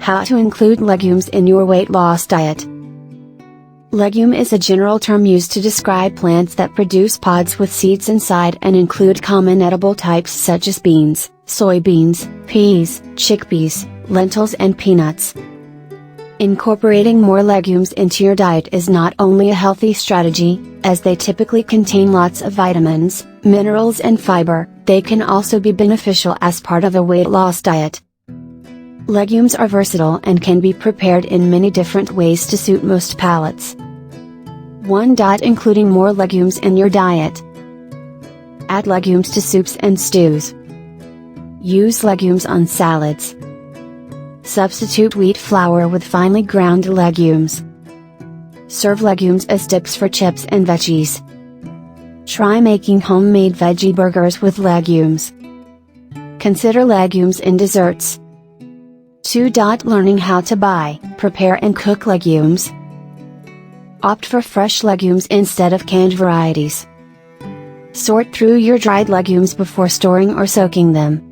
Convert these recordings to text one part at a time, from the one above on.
How to include legumes in your weight loss diet. Legume is a general term used to describe plants that produce pods with seeds inside and include common edible types such as beans, soybeans, peas, chickpeas, lentils and peanuts. Incorporating more legumes into your diet is not only a healthy strategy, as they typically contain lots of vitamins, minerals and fiber, they can also be beneficial as part of a weight loss diet. Legumes are versatile and can be prepared in many different ways to suit most palates. 1. Including more legumes in your diet. Add legumes to soups and stews. Use legumes on salads. Substitute wheat flour with finely ground legumes. Serve legumes as dips for chips and veggies. Try making homemade veggie burgers with legumes. Consider legumes in desserts. 2. Learning how to buy, prepare and cook legumes. Opt for fresh legumes instead of canned varieties. Sort through your dried legumes before storing or soaking them.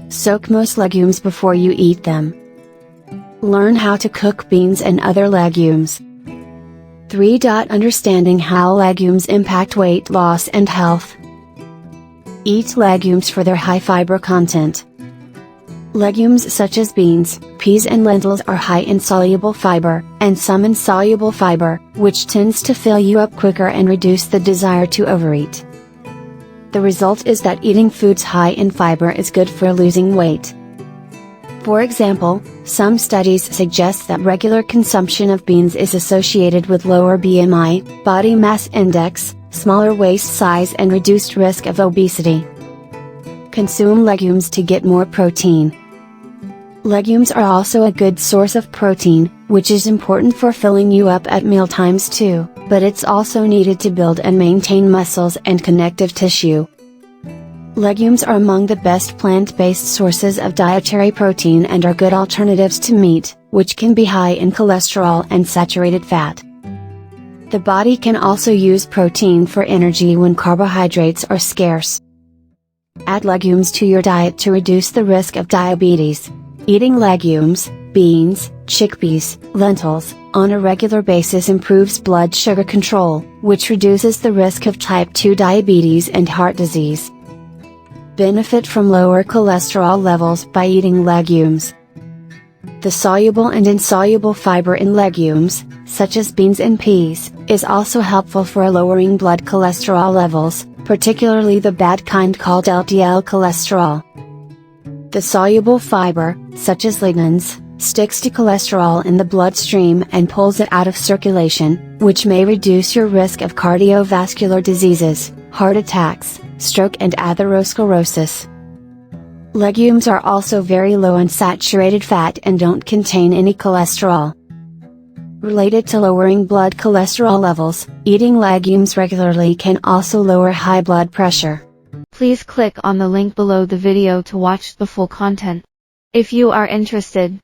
Soak most legumes before you eat them. Learn how to cook beans and other legumes. 3. Understanding how legumes impact weight loss and health. Eat legumes for their high fiber content. Legumes such as beans, peas and lentils are high in soluble fiber, and some insoluble fiber, which tends to fill you up quicker and reduce the desire to overeat. The result is that eating foods high in fiber is good for losing weight. For example, some studies suggest that regular consumption of beans is associated with lower BMI, body mass index, smaller waist size and reduced risk of obesity. Consume legumes to get more protein. Legumes are also a good source of protein, which is important for filling you up at mealtimes too, but it's also needed to build and maintain muscles and connective tissue. Legumes are among the best plant-based sources of dietary protein and are good alternatives to meat, which can be high in cholesterol and saturated fat. The body can also use protein for energy when carbohydrates are scarce. Add legumes to your diet to reduce the risk of diabetes. Eating legumes, beans, chickpeas, lentils, on a regular basis improves blood sugar control, which reduces the risk of type 2 diabetes and heart disease. Benefit from lower cholesterol levels by eating legumes. The soluble and insoluble fiber in legumes, such as beans and peas, is also helpful for lowering blood cholesterol levels, particularly the bad kind called LDL cholesterol. The soluble fiber, such as lignans, sticks to cholesterol in the bloodstream and pulls it out of circulation, which may reduce your risk of cardiovascular diseases, heart attacks, stroke and atherosclerosis. Legumes are also very low in saturated fat and don't contain any cholesterol. Related to lowering blood cholesterol levels, eating legumes regularly can also lower high blood pressure. Please click on the link below the video to watch the full content. If you are interested,